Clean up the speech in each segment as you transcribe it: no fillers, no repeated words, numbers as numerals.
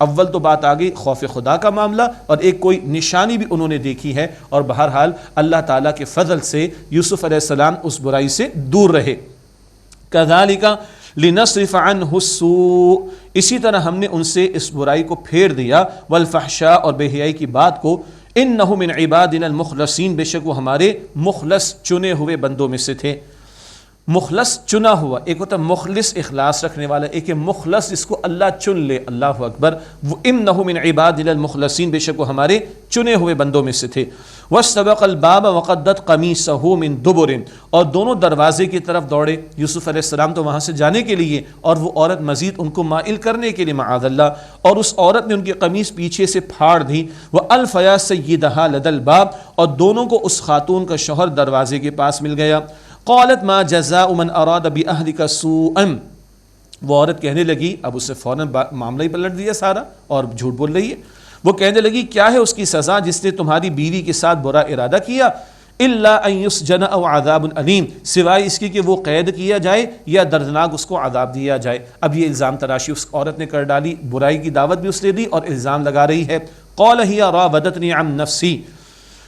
اول تو بات آ گئی خوف خدا کا معاملہ، اور ایک کوئی نشانی بھی انہوں نے دیکھی ہے، اور بہرحال اللہ تعالیٰ کے فضل سے یوسف علیہ السلام اس برائی سے دور رہے۔ کذالک لنصرف عنہ السوء، اسی طرح ہم نے ان سے اس برائی کو پھیر دیا، والفحشاء اور بے حیائی کی بات کو، انہ من عبادنا المخلصین، بے شک وہ ہمارے مخلص چنے ہوئے بندوں میں سے تھے۔ مخلص چنا ہوا، ایک ہوتا ہے مخلص اخلاص رکھنے والا، ایک ہے مخلص جس کو اللہ چن لے، اللہ اکبر، وہ انہ من عبادنا المخلصین، بے شک وہ ہمارے چنے ہوئے بندوں میں سے تھے۔ واستبق الباب وقدت قمیصہ من دبر، اور دونوں دروازے کی طرف دوڑے، یوسف علیہ السلام تو وہاں سے جانے کے لیے، اور وہ عورت مزید ان کو مائل کرنے کے لیے، معاذ اللہ، اور اس عورت نے ان کی قمیص پیچھے سے پھاڑ دی۔ والفیا سیدہا لدى الباب، اور دونوں کو اس خاتون کا شوہر دروازے کے پاس مل گیا۔ قالت ما جزاء من اراد باهلك سوءا، وہ عورت کہنے لگی، اب اسے فوراً معاملہ ہی پلٹ دیا سارا، اور جھوٹ بول رہی ہے، وہ کہنے لگی کیا ہے اس کی سزا جس نے تمہاری بیوی کے ساتھ برا ارادہ کیا؟ الا ان يسجن او عذاب علیم، سوائے اس کی کہ وہ قید کیا جائے یا دردناک اس کو عذاب دیا جائے۔ اب یہ الزام تراشی اس عورت نے کر ڈالی، برائی کی دعوت بھی اس نے دی اور الزام لگا رہی ہے۔ قال هي راودتني عن نفسي،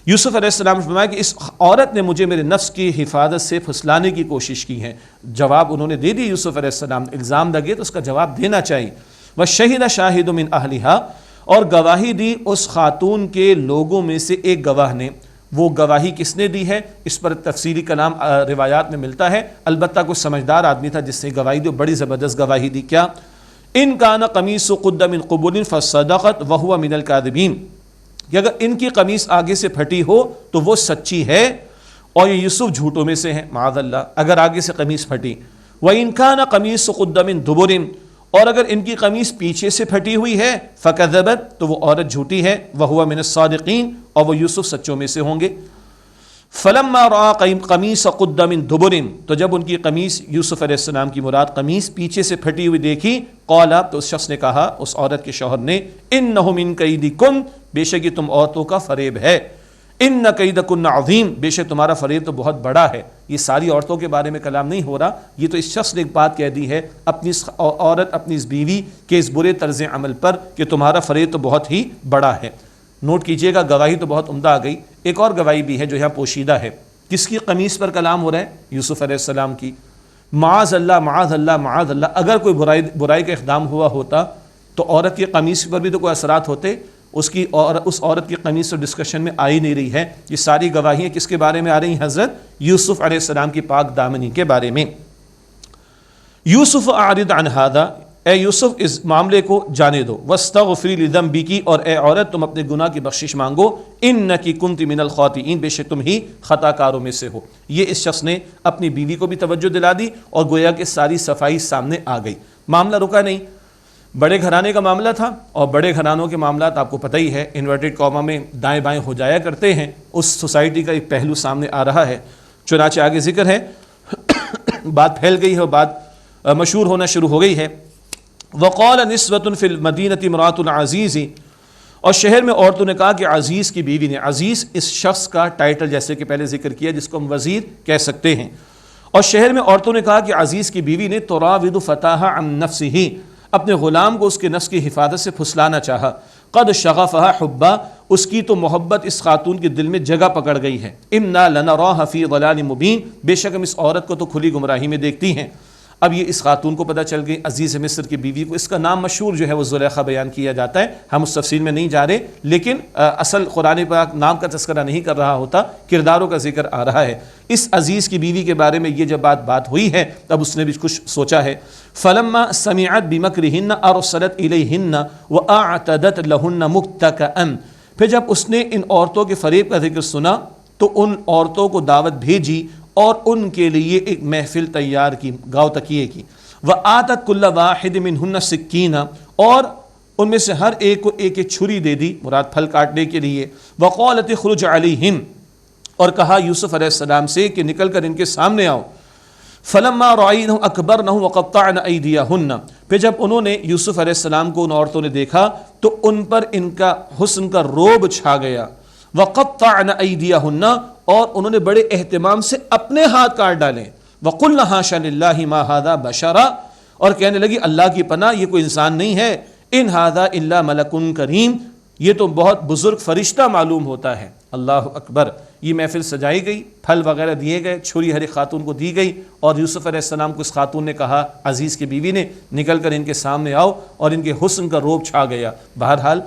یوسف علیہ السلام نے فرمایا کہ اس عورت نے مجھے میرے نفس کی حفاظت سے پھسلانے کی کوشش کی ہے۔ جواب انہوں نے دے دی یوسف علیہ السلام، الزام لگے تو اس کا جواب دینا چاہیے۔ وشہد شاہد من اہلہا، اور گواہی دی اس خاتون کے لوگوں میں سے ایک گواہ نے۔ وہ گواہی کس نے دی ہے اس پر تفصیلی کلام روایات میں ملتا ہے، البتہ کوئی سمجھدار آدمی تھا جس نے گواہی دی، بڑی زبردست گواہی دی۔ کیا؟ ان کان قمیص قد من قبل فصدقت وهو من الكاذبین، کہ اگر ان کی قمیص آگے سے پھٹی ہو تو وہ سچی ہے اور یہ یوسف جھوٹوں میں سے ہیں، معاذ اللہ، اگر آگے سے قمیص پھٹی۔ وَإِن كَانَ قَمِيصُ قُدَّ مِن دُبُرٍ، اور اگر ان کی قمیص پیچھے سے پھٹی ہوئی ہے، فَكَذَبَتْ، تو وہ عورت جھوٹی ہے، وَهُوَ مِنَ الصَّادِقِينَ، اور وہ یوسف سچوں میں سے ہوں گے۔ فَلَمَّا رَأَىٰ قَمِيصَ قُدَّ مِن دُبُرٍ، تو جب ان کی قمیص، یوسف علیہ السلام کی مراد قمیص پیچھے سے پھٹی ہوئی دیکھی، قَالَ، تو اس شخص نے کہا، اس عورت کے شوہر نے، إِنَّهُ مِن كَيْدِكُنَّ، بے شک یہ تم عورتوں کا فریب ہے، ان کیدکن عظیم، بے شک تمہارا فریب تو بہت بڑا ہے۔ یہ ساری عورتوں کے بارے میں کلام نہیں ہو رہا، یہ تو اس شخص نے ایک بات کہہ دی ہے اپنی عورت، اپنی اس بیوی کے اس برے طرز عمل پر کہ تمہارا فریب تو بہت ہی بڑا ہے۔ نوٹ کیجئے گا، گواہی تو بہت عمدہ آ گئی، ایک اور گواہی بھی ہے جو یہاں پوشیدہ ہے۔ کس کی قمیص پر کلام ہو رہا ہے؟ یوسف علیہ السلام کی۔ معاذ اللہ معاذ اللہ معاذ اللہ، اگر کوئی برائی کا اقدام ہوا ہوتا تو عورت کی قمیص پر بھی تو کوئی اثرات ہوتے، اس کی اور اس عورت کی قمیص اور ڈسکشن میں آئی نہیں رہی ہے۔ یہ ساری گواہیاں کس کے بارے میں آ رہی ہیں؟ حضرت یوسف علیہ السلام کی پاک دامنی کے بارے میں۔ یوسف اعرض عن ھذا، اے یوسف اس معاملے کو جانے دو، واستغفری لذنبک، اور اے عورت تم اپنے گناہ کی بخشش مانگو، انکی کنت من الخاطئین، بے شک تم ہی خطا کاروں میں سے ہو۔ یہ اس شخص نے اپنی بیوی کو بھی توجہ دلا دی اور گویا کہ ساری صفائی سامنے آ گئی، معاملہ رکا نہیں۔ بڑے گھرانے کا معاملہ تھا، اور بڑے گھرانوں کے معاملات آپ کو پتہ ہی ہے انورٹڈ کاما میں دائیں بائیں ہو جایا کرتے ہیں، اس سوسائٹی کا ایک پہلو سامنے آ رہا ہے۔ چنانچہ آگے ذکر ہے، بات پھیل گئی ہے اور بات مشہور ہونا شروع ہو گئی ہے۔ وقال نسوة فی المدینۃ امرأۃ العزیز، اور شہر میں عورتوں نے کہا کہ عزیز کی بیوی نے، عزیز اس شخص کا ٹائٹل جیسے کہ پہلے ذکر کیا جس کو ہم وزیر کہہ سکتے ہیں، اور شہر میں عورتوں نے کہا کہ عزیز کی بیوی نے تراود فتاها عن نفسه، اپنے غلام کو اس کے نفس کی حفاظت سے پھسلانا چاہا، قد شغفها حبا، اس کی تو محبت اس خاتون کے دل میں جگہ پکڑ گئی ہے، انا لنراها فی ضلال مبین، بے شک ہم اس عورت کو تو کھلی گمراہی میں دیکھتی ہیں۔ اب یہ اس خاتون کو پتہ چل گئی، عزیز مصر کی بیوی کو، اس کا نام مشہور جو ہے وہ زلیخا بیان کیا جاتا ہے، ہم اس تفصیل میں نہیں جا رہے، لیکن اصل قرآن پاک نام کا تذکرہ نہیں کر رہا ہوتا، کرداروں کا ذکر آ رہا ہے۔ اس عزیز کی بیوی کے بارے میں یہ جب بات ہوئی ہے تب اس نے بھی کچھ سوچا ہے۔ فلما سمعت بمکرہن ارسلت الیہن واعتدت لہن متکئا، پھر جب اس نے ان عورتوں کے فریب کا ذکر سنا تو ان عورتوں کو دعوت بھیجی اور ان کے لیے ایک محفل تیار کی، گاؤ تکیے کی۔ وآتت کل واحد منہن سکینہ، اور ان میں سے ہر ایک کو ایک ایک چھری دے دی، مراد پھل کاٹنے کے لیے۔ وقالت اخرج علیہم، اور کہا یوسف علیہ السلام سے کہ نکل کر ان کے سامنے آؤ۔ فلما رأینہ اکبرنہ وقطعن ایدیہن، پھر جب انہوں نے یوسف علیہ السلام کو ان عورتوں نے دیکھا تو ان پر ان کا حسن کا روب چھا گیا۔ وقطعن ایدیہن، اور انہوں نے بڑے اہتمام سے اپنے ہاتھ کاٹ ڈالے۔ وقلن حاشا للہ ما ھذا بشرا، اور کہنے لگی اللہ کی پناہ یہ کوئی انسان نہیں ہے، ان ھذا الا ملک کریم، یہ تو بہت بزرگ فرشتہ معلوم ہوتا ہے۔ اللہ اکبر۔ یہ محفل سجائی گئی، پھل وغیرہ دیے گئے، چھری ہر ایک خاتون کو دی گئی، اور یوسف علیہ السلام کو اس خاتون نے کہا، عزیز کی بیوی نے، نکل کر ان کے سامنے آؤ، اور ان کے حسن کا روب چھا گیا۔ بہرحال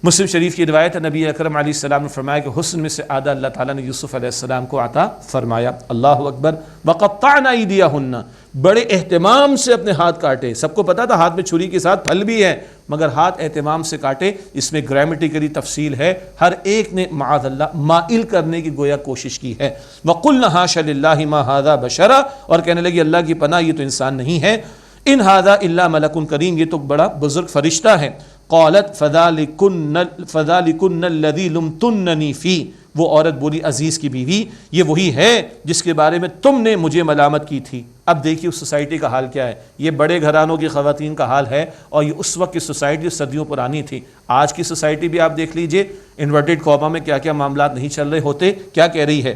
مسلم شریف کی روایت ہے، نبی اکرم علیہ السلام نے فرمایا کہ حسن میں سے آدھا اللہ تعالیٰ نے یوسف علیہ السلام کو عطا فرمایا۔ اللہ اکبر۔ وقطعن ایدیہن، بڑے اہتمام سے اپنے ہاتھ کاٹے۔ سب کو پتا تھا ہاتھ میں چھری کے ساتھ پھل بھی ہے، مگر ہاتھ اہتمام سے کاٹے۔ اس میں گرامیٹیکلی تفصیل ہے، ہر ایک نے معاذ اللہ مائل کرنے کی گویا کوشش کی ہے۔ وقلنا حاشا للہ ما ھذا بشرا، اور کہنے لگی اللہ کی پناہ یہ تو انسان نہیں ہے، ان ھذا الا ملک کریم، یہ تو بڑا بزرگ فرشتہ ہے۔ قالت فذلکن الذی لمتننی فیہ، وہ عورت بولی، عزیز کی بیوی، یہ وہی ہے جس کے بارے میں تم نے مجھے ملامت کی تھی۔ اب دیکھیے اس سوسائٹی کا حال کیا ہے، یہ بڑے گھرانوں کی خواتین کا حال ہے، اور یہ اس وقت کی سوسائٹی صدیوں پرانی تھی۔ آج کی سوسائٹی بھی آپ دیکھ لیجئے، انورٹڈ کاما میں کیا کیا معاملات نہیں چل رہے ہوتے۔ کیا کہہ رہی ہے؟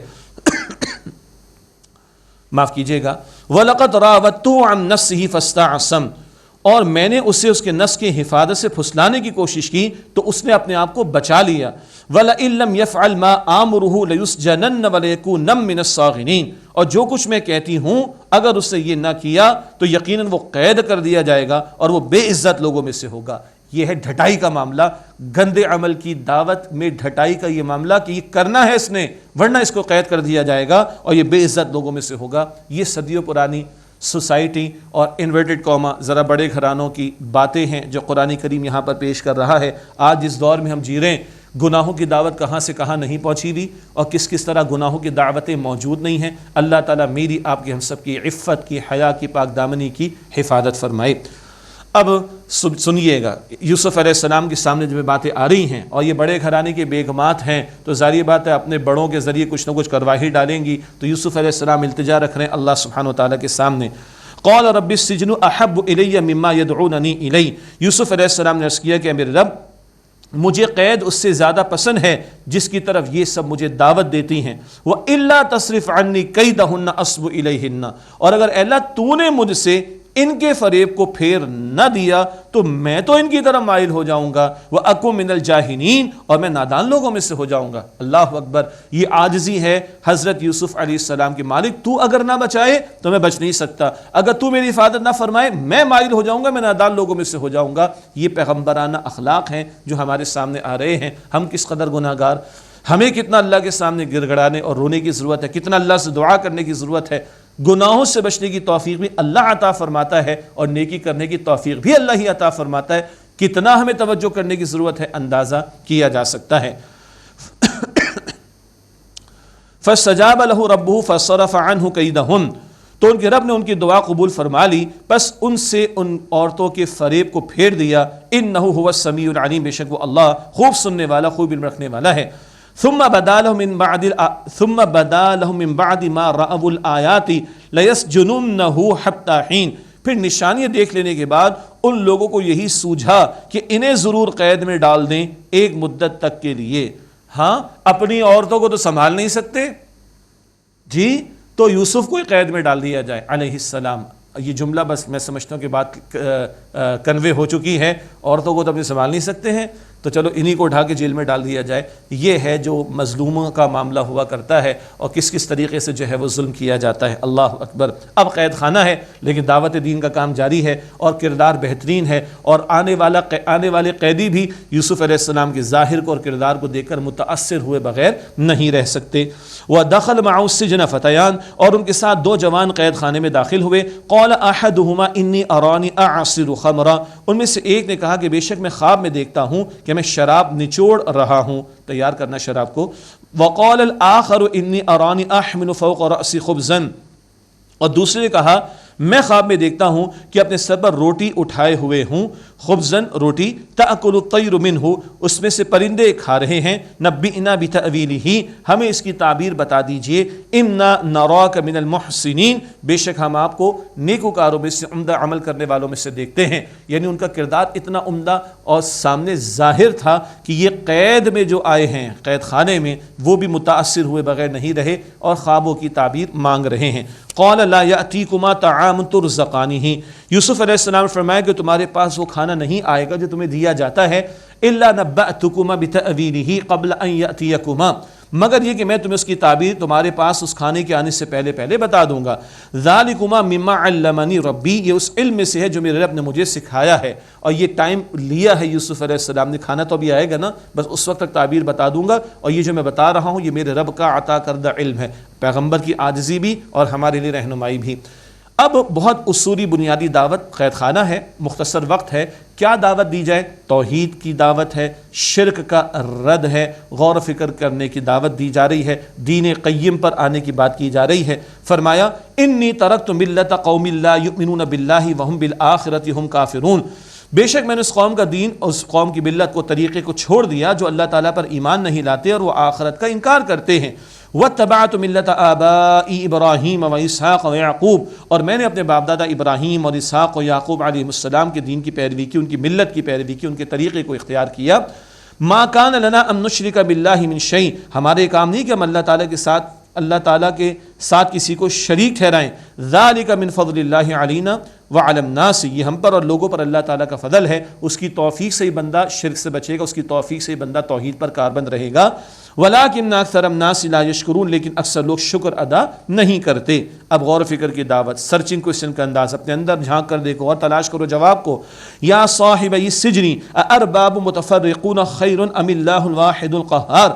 معاف کیجیے گا، وَلَقَدْ رَاوَدتُّهُ عَن نَفْسِهِ فَاسْتَعْصَمَ، اور میں نے اسے اس کے نفس کی حفاظت سے پھسلانے کی کوشش کی تو اس نے اپنے آپ کو بچا لیا۔ وَلَئِن لَّمْ يَفْعَلْ مَا آمُرُهُ لَيُسْجَنَنَّ وَلَيَكُونَ مِنَ الصَّاغِرِينَ، اور جو کچھ میں کہتی ہوں اگر اس سے یہ نہ کیا تو یقیناً وہ قید کر دیا جائے گا اور وہ بے عزت لوگوں میں سے ہوگا۔ یہ ہے ڈھٹائی کا معاملہ، گندے عمل کی دعوت میں ڈھٹائی کا یہ معاملہ کہ یہ کرنا ہے اس نے، ورنہ اس کو قید کر دیا جائے گا اور یہ بے عزت لوگوں میں سے ہوگا۔ یہ صدیوں پرانی سوسائٹی اور انورٹڈ کاما ذرا بڑے گھرانوں کی باتیں ہیں جو قرآن کریم یہاں پر پیش کر رہا ہے۔ آج جس دور میں ہم جی رہے ہیں، گناہوں کی دعوت کہاں سے کہاں نہیں پہنچی ہوئی، اور کس کس طرح گناہوں کی دعوتیں موجود نہیں ہیں۔ اللہ تعالیٰ میری آپ کی ہم سب کی عفت کی، حیا کی، پاک دامنی کی حفاظت فرمائے۔ اب سنیے گا، یوسف علیہ السلام کے سامنے جب باتیں آ رہی ہیں اور یہ بڑے گھرانے کے بیگمات ہیں تو ظاہر بات ہے اپنے بڑوں کے ذریعے کچھ نہ کچھ کرواہی ڈالیں گی، تو یوسف علیہ السلام التجا رکھ رہے ہیں اللہ سبحانہ وتعالیٰ کے سامنے۔ قال رب السجن احب الی مما یدعوننی الی، یوسف علیہ السلام نے عرض کیا کہ میرے رب، مجھے قید اس سے زیادہ پسند ہے جس کی طرف یہ سب مجھے دعوت دیتی ہیں۔ وَإِلَّا تَصْرِفْ عَنِّي كَيْدَهُنَّ أَصْبُ إِلَيْهِنَّ، اور اگر اللہ تو نے مجھ سے ان کے فریب کو پھیر نہ دیا تو میں تو ان کی طرح مائل ہو جاؤں گا، وَأَكُن مِّنَ الْجَاهِلِينَ، اور میں نادان لوگوں میں سے ہو جاؤں گا۔ اللہ اکبر۔ یہ عاجزی ہے حضرت یوسف علیہ السلام کی، مالک تو اگر نہ بچائے تو میں بچ نہیں سکتا، اگر تو میری حفاظت نہ فرمائے میں مائل ہو جاؤں گا، میں نادان لوگوں میں سے ہو جاؤں گا۔ یہ پیغمبرانہ اخلاق ہیں جو ہمارے سامنے آ رہے ہیں۔ ہم کس قدر گناہگار، ہمیں کتنا اللہ کے سامنے گر گڑانے اور رونے کی ضرورت ہے، کتنا اللہ سے دعا کرنے کی ضرورت ہے۔ گناہوں سے بچنے کی توفیق بھی اللہ عطا فرماتا ہے اور نیکی کرنے کی توفیق بھی اللہ ہی عطا فرماتا ہے۔ کتنا ہمیں توجہ کرنے کی ضرورت ہے اندازہ کیا جا سکتا ہے۔ فَاسْتَجَابَ لَهُ رَبُّهُ فَصَرَفَ عَنْهُ كَيْدَهُنَّ، تو ان کے رب نے ان کی دعا قبول فرما لی، بس ان سے ان عورتوں کے فریب کو پھیر دیا۔ إِنَّهُ هُوَ السَّمِيعُ الْعَلِيمُ، بے شک وہ اللہ خوب سننے والا، خوب علم رکھنے والا ہے۔ ثم بدا لهم من بعد ما رأوا الآيات ليسجننه حتى حين، پھر نشانیاں دیکھ لینے کے بعد ان لوگوں کو یہی سوجھا کہ انہیں ضرور قید میں ڈال دیں ایک مدت تک کے لیے۔ ہاں، اپنی عورتوں کو تو سنبھال نہیں سکتے جی، تو یوسف کو قید میں ڈال دیا جائے علیہ السلام۔ یہ جملہ بس میں سمجھتا ہوں کہ بات کنوے ہو چکی ہے، عورتوں کو تو اپنے سنبھال نہیں سکتے ہیں تو چلو انہی کو اٹھا کے جیل میں ڈال دیا جائے۔ یہ ہے جو مظلوموں کا معاملہ ہوا کرتا ہے اور کس کس طریقے سے جو ہے وہ ظلم کیا جاتا ہے۔ اللہ اکبر۔ اب قید خانہ ہے لیکن دعوت دین کا کام جاری ہے اور کردار بہترین ہے، اور آنے والے قیدی بھی یوسف علیہ السلام کے ظاہر کو اور کردار کو دیکھ کر متاثر ہوئے بغیر نہیں رہ سکتے۔ وَدَخَلَ مَعَهُ السِّجْنَ فَتَيَانِ، اور ان کے ساتھ دو جوان قید خانے میں داخل ہوئے۔ قَالَ أَحَدُهُمَا إِنِّي أَرَانِي أَعْصِرُ خَمْرًا، ان میں سے ایک نے کہا کہ بے شک میں خواب میں دیکھتا ہوں کہ میں شراب نچوڑ رہا ہوں، تیار کرنا شراب کو۔ وَقَالَ الْآخَرُ إِنِّي أَرَانِي أَحْمِلُ فَوْقَ رَأْسِي خُبْزًا، اور دوسرے نے کہا میں خواب میں دیکھتا ہوں کہ اپنے سر پر روٹی اٹھائے ہوئے ہوں، خبزن روٹی، تأکل الطیر منہ، اس میں سے پرندے کھا رہے ہیں۔ نبئنا بتأویلہ، ہمیں اس کی تعبیر بتا دیجئے۔ انا نراک من المحسنین، بے شک ہم آپ کو نیکوکاروں میں سے، عمدہ عمل کرنے والوں میں سے دیکھتے ہیں۔ یعنی ان کا کردار اتنا عمدہ اور سامنے ظاہر تھا کہ یہ قید میں جو آئے ہیں، قید خانے میں، وہ بھی متاثر ہوئے بغیر نہیں رہے اور خوابوں کی تعبیر مانگ رہے ہیں۔ قال لا یأتیکما طعام ترزقانہ، یوسف علیہ السلام نے فرمایا کہ تمہارے پاس وہ کھانا نہیں آئے گا جو تمہیں دیا جاتا ہے، الا نبأتکما بتأویلہ قبل ان یأتیکما، مگر یہ کہ میں تمہیں اس کی تعبیر تمہارے پاس اس کھانے کے آنے سے پہلے پہلے بتا دوں گا۔ ذالکما مما علمنی ربی، یہ اس علم میں سے ہے جو میرے رب نے مجھے سکھایا ہے، اور یہ ٹائم لیا ہے یوسف علیہ السلام نے، کھانا تو ابھی آئے گا نا، بس اس وقت تک تعبیر بتا دوں گا، اور یہ جو میں بتا رہا ہوں یہ میرے رب کا عطا کردہ علم ہے، پیغمبر کی عاجزی بھی اور ہمارے لیے رہنمائی بھی۔ اب بہت اصولی بنیادی دعوت قید خانہ ہے، مختصر وقت ہے، کیا دعوت دی جائے؟ توحید کی دعوت ہے، شرک کا رد ہے، غور و فکر کرنے کی دعوت دی جا رہی ہے، دین قیم پر آنے کی بات کی جا رہی ہے۔ فرمایا انی ترکت ملت قوم لا یؤمنون باللہ وہم بالآخرۃ ہم کافرون، بے شک میں نے اس قوم کا دین، اس قوم کی ملت کو، طریقے کو چھوڑ دیا جو اللہ تعالیٰ پر ایمان نہیں لاتے اور وہ آخرت کا انکار کرتے ہیں۔ واتبعت ملت آبائی ابراہیم و اسحاق و یعقوب، اور میں نے اپنے باپ دادا ابراہیم اور اسحاق و یعقوب علیہ السلام کے دین کی پیروی کی، ان کی ملت کی پیروی کی، ان کے طریقے کو اختیار کیا۔ ما کان لنا ان نشرک باللہ من شیء، ہمارے کام نہیں کہ ہم اللہ تعالیٰ کے ساتھ کسی کو شریک ٹھہرائیں۔ ذالک من فضل اللہ علینا وعلی الناس، یہ ہم پر اور لوگوں پر اللہ تعالیٰ کا فضل ہے، اس کی توفیق سے ہی بندہ شرک سے بچے گا، اس کی توفیق سے ہی بندہ توحید پر کاربند رہے گا۔ ولیکن اکثر الناس لا یشکرون، لیکن اکثر لوگ شکر ادا نہیں کرتے۔ اب غور و فکر کی دعوت، سرچنگ کوسچن کا انداز، اپنے اندر جھانک کر دیکھو اور تلاش کرو جواب کو۔ یا صاحبی السجن اارباب متفرقون خیر ام اللہ الواحد القہار،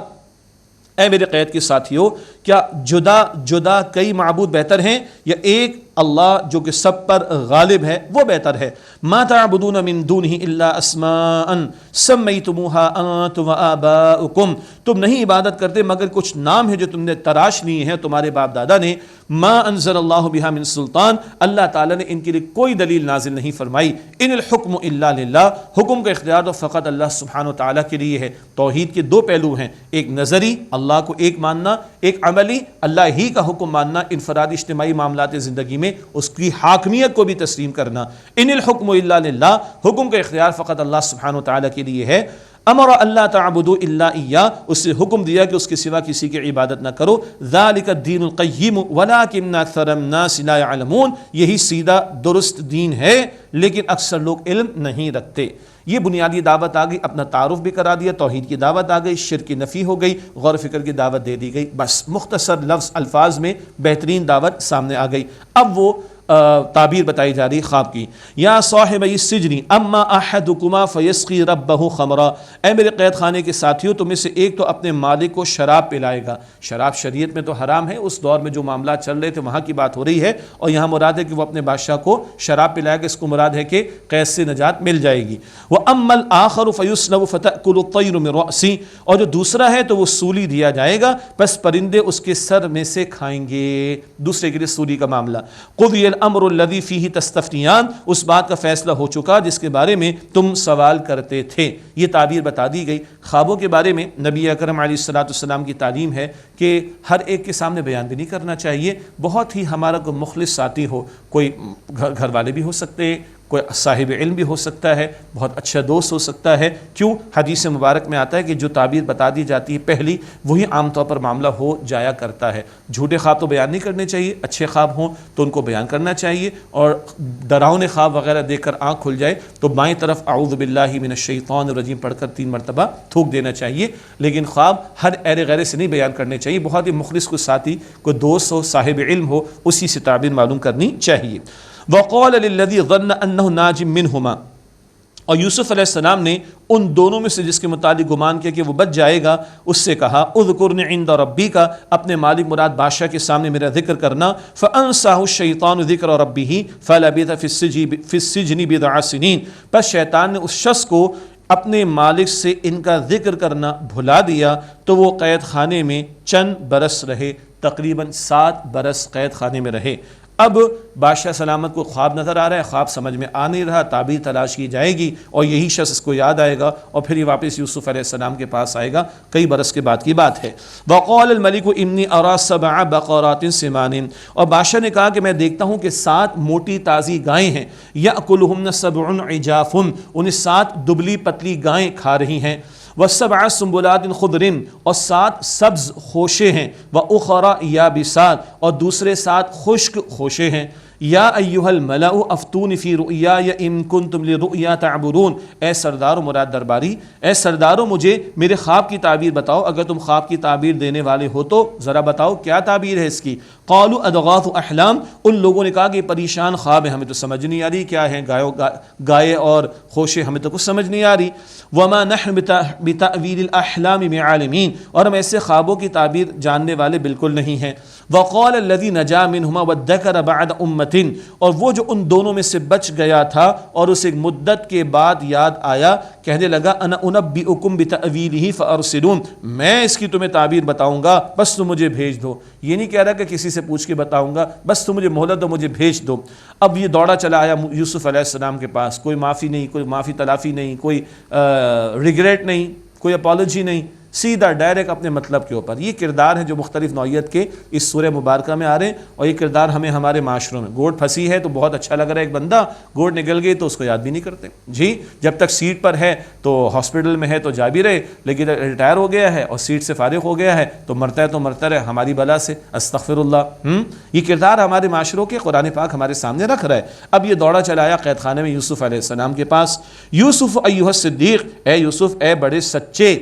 اے میرے قید کے ساتھیوں، کیا جدا جدا کئی معبود بہتر ہیں یا ایک اللہ جو کہ سب پر غالب ہے وہ بہتر ہے؟ ما تعبدون من دونہ الا اسماء سمیتموها انتم وآباؤکم، تم نہیں عبادت کرتے مگر کچھ نام ہے جو تم نے تراش لیے ہیں تمہارے باپ دادا نے۔ ما انزل اللہ بہا من سلطان، اللہ تعالیٰ نے ان کے لیے کوئی دلیل نازل نہیں فرمائی۔ ان الحکم الا للہ، حکم کا اختیار تو فقط اللہ سبحانہ و تعالیٰ کے لیے ہے۔ توحید کے دو پہلو ہیں، ایک نظری اللہ کو ایک ماننا، ایک عملی اللہ ہی کا حکم ماننا، انفرادی اجتماعی معاملات زندگی میں اس کی حاکمیت کو بھی تسلیم کرنا۔ ان الحکم الا للہ، حکم کا اختیار فقط اللہ سبحانہ و تعالیٰ کے لیے ہے۔ امر اللہ تعبدوا الا ایاہ، اس سے حکم دیا کہ اس کے سوا کسی کی عبادت نہ کرو۔ ذالک الدین القیم ولکن اکثر الناس لا یعلمون، یہی سیدھا درست دین ہے لیکن اکثر لوگ علم نہیں رکھتے۔ یہ بنیادی دعوت آ گئی، اپنا تعارف بھی کرا دیا، توحید کی دعوت آ گئی، شرک کی نفی ہو گئی، غور و فکر کی دعوت دے دی گئی، بس مختصر لفظ الفاظ میں بہترین دعوت سامنے آ گئی۔ اب وہ تعبیر بتائی جا رہی خواب کی۔ یا صاحبی السجن اما احدکما فیسقی ربہ خمرا، اے میرے قید خانے کے ساتھیوں، تم میں سے ایک تو اپنے مالک کو شراب پلائے گا۔ شراب شریعت میں تو حرام ہے، اس دور میں جو معاملات چل رہے تھے وہاں کی بات ہو رہی ہے، اور یہاں مراد ہے کہ وہ اپنے بادشاہ کو شراب پلائے گا، اس کو مراد ہے کہ قید سے نجات مل جائے گی۔ وَأَمَّا الْآخَرُ فَيُسْلَبُ فَتَأْكُلُ الطَّيْرُ مِنْ رَأْسِهِ، اور جو دوسرا ہے تو وہ سولی دیا جائے گا، بس پرندے اس کے سر میں سے کھائیں گے۔ دوسرے کے لیے سولی کا معاملہ۔ قُضِيَ الْأَمْرُ الَّذِي فِيهِ تَسْتَفْتِيَانِ، اس بات کا فیصلہ ہو چکا جس کے بارے میں تم سوال کرتے تھے۔ یہ تعبیر بتا دی گئی۔ خوابوں کے بارے میں نبی اکرم علیہ السلام کی تعلیم ہے کہ ہر ایک کے سامنے بیان بھی نہیں کرنا چاہیے۔ بہت ہی ہمارا کوئی مخلص ساتھی ہو، کوئی گھر والے بھی ہو سکتے، کوئی صاحب علم بھی ہو سکتا ہے، بہت اچھا دوست ہو سکتا ہے، کیوں؟ حدیث مبارک میں آتا ہے کہ جو تعبیر بتا دی جاتی ہے پہلی، وہی عام طور پر معاملہ ہو جایا کرتا ہے۔ جھوٹے خواب تو بیان نہیں کرنے چاہیے، اچھے خواب ہوں تو ان کو بیان کرنا چاہیے، اور ڈراؤنے خواب وغیرہ دیکھ کر آنکھ کھل جائے تو بائیں طرف اعوذ باللہ من الشیطان الرجیم پڑھ کر 3 مرتبہ تھوک دینا چاہیے، لیکن خواب ہر ایرے غیرے سے نہیں بیان کرنے چاہیے۔ بہت ہی مخلص کو ساتھی، کوئی دوست ہو، صاحب علم ہو، اسی سے تعبیر معلوم کرنی چاہیے۔ وَقَالَ لِلَّذِي ظَنَّ أَنَّهُ نَاجٍ مِّنْهُمَا، اور یوسف علیہ السلام نے ان دونوں میں سے جس کے متعلق گمان کیا کہ وہ بچ جائے گا، اس سے کہا اذکرنی عند ربک، اپنے مالک مراد بادشاہ کے سامنے میرا ذکر کرنا۔ فانساه الشیطان ذکر ربہ فلبث فی السجن بضع سنین، پس شیطان نے اس شخص کو اپنے مالک سے ان کا ذکر کرنا بھلا دیا تو وہ قید خانے میں چند برس رہے، تقریباً 7 برس قید خانے میں رہے۔ اب بادشاہ سلامت کو خواب نظر آ رہا ہے، خواب سمجھ میں آ نہیں رہا، تعبیر تلاش کی جائے گی اور یہی شخص اس کو یاد آئے گا اور پھر یہ واپس یوسف علیہ السلام کے پاس آئے گا، کئی برس کے بعد کی بات ہے۔ وقال الملک انی ارى 7 بقرات سمان، اور بادشاہ نے کہا کہ میں دیکھتا ہوں کہ 7 موٹی تازی گائیں ہیں، یاکلہن 7 عجاف، انہیں 7 دبلی پتلی گائیں کھا رہی ہیں۔ وَسَبْعَ سُنبُلَاتٍ خُضْرٍ اور 7 سبز خوشے ہیں، وَأُخَرَ یابسات اور دوسرے 7 خشک خوشے ہیں۔ یا ایھا الملأ افتونی فی رؤیای ان کنتم لرؤیا تعبرون، اے سردارو مراد درباری، اے سردارو مجھے میرے خواب کی تعبیر بتاؤ، اگر تم خواب کی تعبیر دینے والے ہو تو ذرا بتاؤ کیا تعبیر ہے اس کی۔ قالوا اضغاث احلام، ان لوگوں نے کہا کہ پریشان خواب ہے، ہمیں تو سمجھ نہیں آ رہی کیا ہے، گائے اور خوشے ہمیں تو کچھ سمجھ نہیں آ رہی۔ وما نحن بتأویل الاحلام بعالمین، اور ہم ایسے خوابوں کی تعبیر جاننے والے بالکل نہیں ہیں۔ وقال الذی نجا منہما وادکر بعد امۃ، اور وہ جو ان دونوں میں سے بچ گیا تھا اور اسے ایک مدت کے بعد یاد آیا، کہنے لگا انا انبئکم بتأویلہ فارسلون، میں اس کی تمہیں تعبیر بتاؤں گا بس تم مجھے بھیج دو۔ یہ نہیں کہہ رہا کہ کسی سے پوچھ کے بتاؤں گا، بس تم مجھے مہلت دو، مجھے بھیج دو۔ اب یہ دوڑا چلا آیا یوسف علیہ السلام کے پاس، کوئی معافی نہیں، کوئی معافی تلافی نہیں، کوئی ریگریٹ نہیں، کوئی اپالوجی نہیں، سیدھا ڈائریکٹ اپنے مطلب کے اوپر۔ یہ کردار ہیں جو مختلف نوعیت کے اس سورہ مبارکہ میں آ رہے ہیں، اور یہ کردار ہمیں ہمارے معاشروں میں، گوٹ پھنسی ہے تو بہت اچھا لگ رہا ہے ایک بندہ، گوٹ نکل گئی تو اس کو یاد بھی نہیں کرتے جی، جب تک سیٹ پر ہے تو ہاسپٹل میں ہے تو جا بھی رہے، لیکن ریٹائر ہو گیا ہے اور سیٹ سے فارغ ہو گیا ہے تو مرتا رہے ہماری بلا سے، استغفر اللہ۔ یہ کردار ہمارے معاشروں کے قرآن پاک ہمارے سامنے رکھ رہا ہے۔ اب یہ دوڑا چلا آیا قید خانے میں یوسف علیہ السلام کے پاس، یوسف ایھا الصدیق، اے یوسف اے بڑے سچے،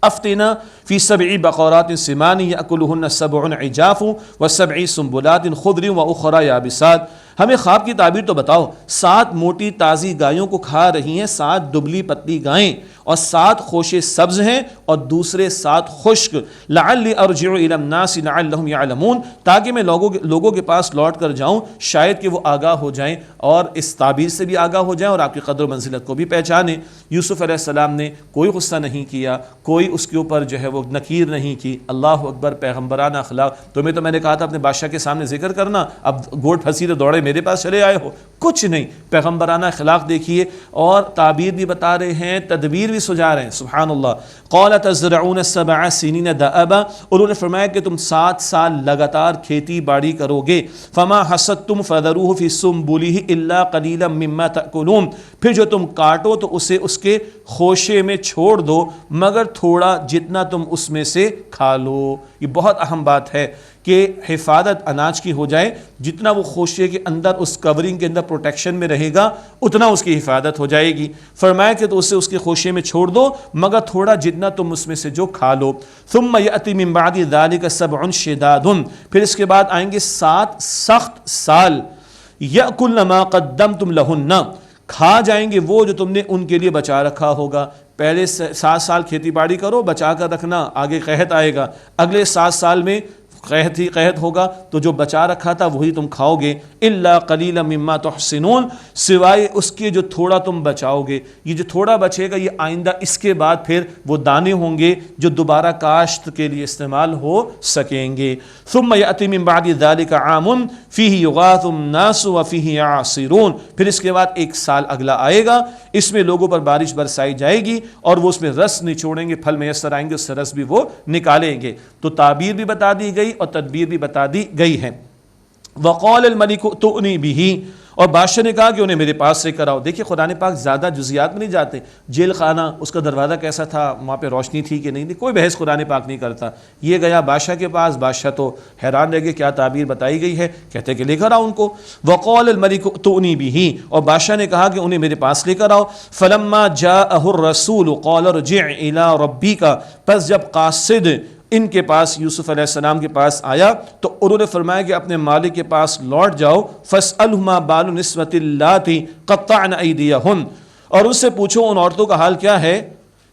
افتنا فی 7 بقرات سمان یأکلہن 7 عجاف و7 سنبلات خضر واخرى یابسات، ہمیں خواب کی تعبیر تو بتاؤ، 7 موٹی تازی گایوں کو کھا رہی ہیں، 7 دبلی پتلی گائیں، اور 7 خوشے سبز ہیں اور دوسرے 7 خشک، لعلی ارجع الی الناس لعلہم یعلمون، تاکہ میں لوگوں کے پاس لوٹ کر جاؤں شاید کہ وہ آگاہ ہو جائیں اور اس تعبیر سے بھی آگاہ ہو جائیں اور آپ کی قدر و منزلت کو بھی پہچانیں۔ یوسف علیہ السلام نے کوئی غصہ نہیں کیا، کوئی اس کے اوپر جو ہے وہ نکیر نہیں کی۔ اللہ اکبر، پیغمبرانہ اخلاق۔ تمہیں تو میں نے کہا تھا اپنے بادشاہ کے سامنے ذکر کرنا، اب گوٹ پھنسی تو دوڑے میرے پاس چلے آئے ہو، کچھ نہیں، پیغمبرانہ اخلاق دیکھیے، اور تعبیر بھی بتا رہے ہیں، تدبیر بھی سجا رہے ہیں، سبحان اللہ۔ قال تزرعون 7 سنین دأبا، انہوں نے فرمایا کہ تم 7 سال لگاتار کھیتی باڑی کرو گے، فما حصدتم فذروه في سنبله الا قليلا مما تأكلون، پھر جو تم کاٹو تو اسے اس کے خوشے میں چھوڑ دو مگر تھوڑا جتنا تم اس میں سے کھا لو۔ یہ بہت اہم بات ہے کہ حفاظت اناج کی ہو جائے، جتنا وہ خوشے کے اندر اس کورنگ کے اندر پروٹیکشن میں رہے گا اتنا اس کی حفاظت ہو جائے گی۔ فرمایا کہ تو اسے اس کے خوشے میں چھوڑ دو مگر تھوڑا جتنا تم اس میں سے جو کھا لو۔ ثم یأتی من بعد ذلك 7 شداد، پھر اس کے بعد آئیں گے 7 سخت سال، یأکلن ما قدمتم لہن، کھا جائیں گے وہ جو تم نے ان کے لیے بچا رکھا ہوگا۔ پہلے 7 سال کھیتی باڑی کرو، بچا کر رکھنا، آگے قحط آئے گا، اگلے 7 سال میں قحط ہوگا تو جو بچا رکھا تھا وہی تم کھاؤ گے۔ الا قلیلا مما تحسنون، سوائے اس کے جو تھوڑا تم بچاؤ گے۔ یہ جو تھوڑا بچے گا یہ آئندہ اس کے بعد پھر وہ دانے ہوں گے جو دوبارہ کاشت کے لیے استعمال ہو سکیں گے۔ ثم یأتی من بعد ذلك عام فیہ یغاث الناس وفیہ یعصرون، پھر اس کے بعد 1 سال اگلا آئے گا، اس میں لوگوں پر بارش برسائی جائے گی اور وہ اس میں رس نچوڑیں گے، پھل میسر آئیں گے، اس سے رس بھی وہ نکالیں گے۔ تو تعبیر بھی بتا دی گئی اور تدبیر بھی بتا دی گئی ہے۔ وقال الملک ائتونی بہ، اور بادشاہ نے کہا کہ انہیں میرے پاس سے کراؤ۔ دیکھیے قرآن پاک زیادہ جزیات میں نہیں جاتے، جیل خانہ اس کا دروازہ کیسا تھا، وہاں پہ روشنی تھی کہ نہیں، کوئی بحث قرآن پاک نہیں کرتا۔ یہ گیا بادشاہ کے پاس، بادشاہ تو حیران رہ گئے کیا تعبیر بتائی گئی ہے، کہتے کہ لے کر آؤ ان کو۔ وقال الملک ائتونی بہ، اور بادشاہ نے کہا کہ انہیں میرے پاس لے کر آؤ۔ فلما جاءہ الرسول قال ارجع الی ربک، پس جب قاصد ان کے پاس یوسف علیہ السلام کے پاس آیا تو انہوں نے فرمایا کہ اپنے مالک کے پاس لوٹ جاؤ، فاسألہ ما بال النسوۃ اللاتی قطعن ایدیہن، اور ان سے پوچھو ان عورتوں کا حال کیا ہے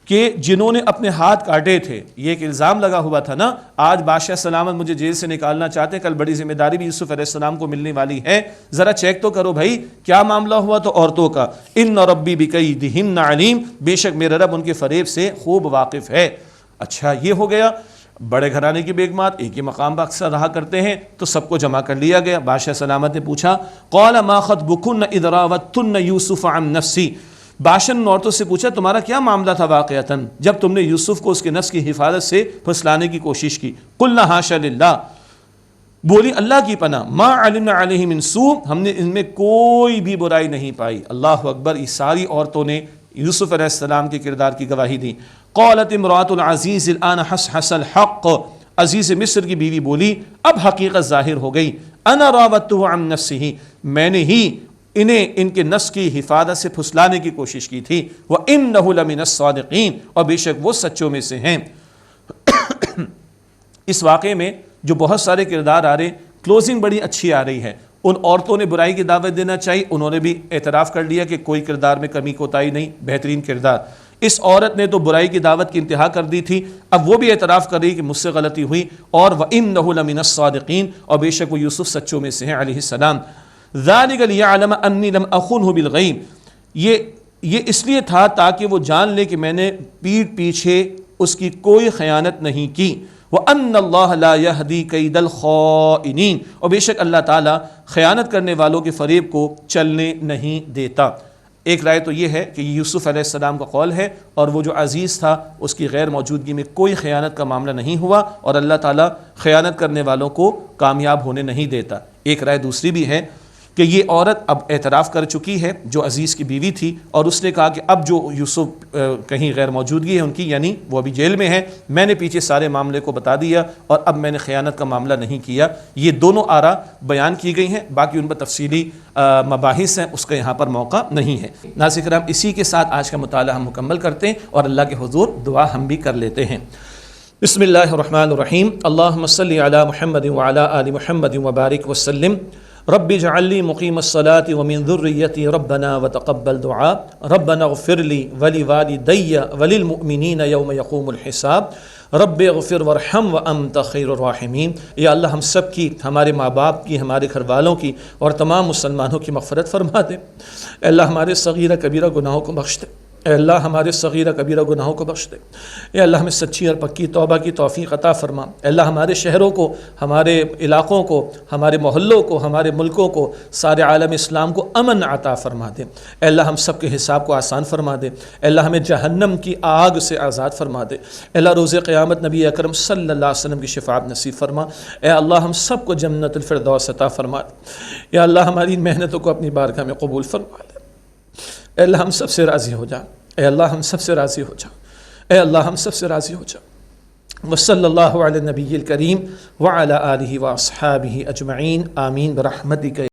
کہ جنہوں نے اپنے ہاتھ کاٹے تھے۔ یہ ایک الزام لگا ہوا تھا نا، آج بادشاہ سلامت مجھے جیل سے نکالنا چاہتے ہیں، کل بڑی ذمہ داری بھی یوسف علیہ السلام کو ملنے والی ہے، ذرا چیک تو کرو بھائی کیا معاملہ ہوا۔ تو عورتوں کا، ان ربی بکیدہن علیم، بے شک میرا رب ان کے فریب سے خوب واقف ہے۔ اچھا یہ ہو گیا، بڑے گھرانے کی بیگمات ایک ہی مقام پر اکثر رہا کرتے ہیں تو سب کو جمع کر لیا گیا۔ بادشاہ سلامت نے پوچھا، قال ما خطبکن اذ راوتن یوسف عن نفسی، بادشاہ نے عورتوں سے پوچھا تمہارا کیا معاملہ تھا واقعتاً جب تم نے یوسف کو اس کے نفس کی حفاظت سے پھسلانے کی کوشش کی۔ قلنا حاشا للہ، بولی اللہ کی پناہ، ما علمنا علیہ من سوء، ہم نے ان میں کوئی بھی برائی نہیں پائی۔ اللہ اکبر، یہ ساری عورتوں نے یوسف علیہ السلام کے کردار کی گواہی دی۔ قالت امرأۃ العزیز الآن حصحص الحق، عزیز مصر کی بیوی بولی اب حقیقت ظاہر ہو گئی، انا راودتہ عن نفسہ، میں نے ہی انہیں ان کے نفس کی حفاظت سے پھسلانے کی کوشش کی تھی، وَإِنَّهُ لَمِنَ الصَّادِقِينَ، اور بے شک وہ سچوں میں سے ہیں۔ اس واقعے میں جو بہت سارے کردار آ رہے، کلوزنگ بڑی اچھی آ رہی ہے۔ ان عورتوں نے برائی کی دعوت دینا چاہیے، انہوں نے بھی اعتراف کر لیا کہ کوئی کردار میں کمی کوتاہی نہیں، بہترین کردار۔ اس عورت نے تو برائی کی دعوت کی انتہا کر دی تھی، اب وہ بھی اعتراف کر رہی کہ مجھ سے غلطی ہوئی، اور وَإِنَّهُ لَمِنَ الصَّادِقِينَ، اور بے شک وہ یوسف سچوں میں سے ہیں علیہ السلام۔ ذَلِكَ لِيَعْلَمَ أَنِّي لَمْ أَخُنْهُ بِالْغَيْبِ، یہ اس لیے تھا تاکہ وہ جان لے کہ میں نے پیٹھ پیچھے اس کی کوئی خیانت نہیں کی، وَأَنَّ اللَّهَ لَا يَهْدِي كَيْدَ الْخَائِنِينَ، اور بے شک اللہ تعالیٰ خیانت کرنے والوں کے فریب کو چلنے نہیں دیتا۔ ایک رائے تو یہ ہے کہ یہ یوسف علیہ السلام کا قول ہے، اور وہ جو عزیز تھا اس کی غیر موجودگی میں کوئی خیانت کا معاملہ نہیں ہوا، اور اللہ تعالیٰ خیانت کرنے والوں کو کامیاب ہونے نہیں دیتا۔ ایک رائے دوسری بھی ہے کہ یہ عورت اب اعتراف کر چکی ہے جو عزیز کی بیوی تھی، اور اس نے کہا کہ اب جو یوسف کہیں غیر موجودگی ہے ان کی، یعنی وہ ابھی جیل میں ہے، میں نے پیچھے سارے معاملے کو بتا دیا اور اب میں نے خیانت کا معاملہ نہیں کیا۔ یہ دونوں آراء بیان کی گئی ہیں، باقی ان پر تفصیلی مباحث ہیں، اس کا یہاں پر موقع نہیں ہے۔ ناظرین کرام، اسی کے ساتھ آج کا مطالعہ ہم مکمل کرتے ہیں اور اللہ کے حضور دعا ہم بھی کر لیتے ہیں۔ بسم اللہ الرحمن الرحیم، اللہم صلی علی محمد وعلی آل محمد وبارک وسلم۔ رب اجعل لي مقيم الصلاة ومن ذريتي ربنا وتقبل دعاء ربنا اغفر لي ولوالدي وللمؤمنين يوم يقوم الحساب رب اغفر وارحم وانت خیر الراحمین۔ یا اللہ ہم سب کی، ہمارے ماں باپ کی، ہمارے گھر والوں کی اور تمام مسلمانوں کی مغفرت فرما دے۔ اے اللہ ہمارے صغیرہ کبیرہ گناہوں کو بخش دے، اے اللہ ہمارے صغیرہ کبیرہ گناہوں کو بخش دے، اے اللہ ہمیں سچی اور پکی توبہ کی توفیق عطا فرما۔ اے اللہ ہمارے شہروں کو، ہمارے علاقوں کو، ہمارے محلوں کو، ہمارے ملکوں کو، سارے عالم اسلام کو امن عطا فرما دے۔ اے اللہ ہم سب کے حساب کو آسان فرما دے۔ اے اللہ ہمیں جہنم کی آگ سے آزاد فرما دے۔ اے اللہ روز قیامت نبی اکرم صلی اللہ علیہ وسلم کی شفاعت نصیب فرما۔ اے اللہ ہم سب کو جنت الفردوس عطا فرما دے۔ یا اللہ ہماری محنتوں کو اپنی بارگاہ میں قبول فرما دے۔ اے اللہ ہم سب سے راضی ہو جا، اے اللہ ہم سب سے راضی ہو جا، اے اللہ ہم سب سے راضی ہو جا۔ وصلی اللہ علی النبی الکریم وعلی آلہ واصحابہ اجمعین، آمین برحمتک۔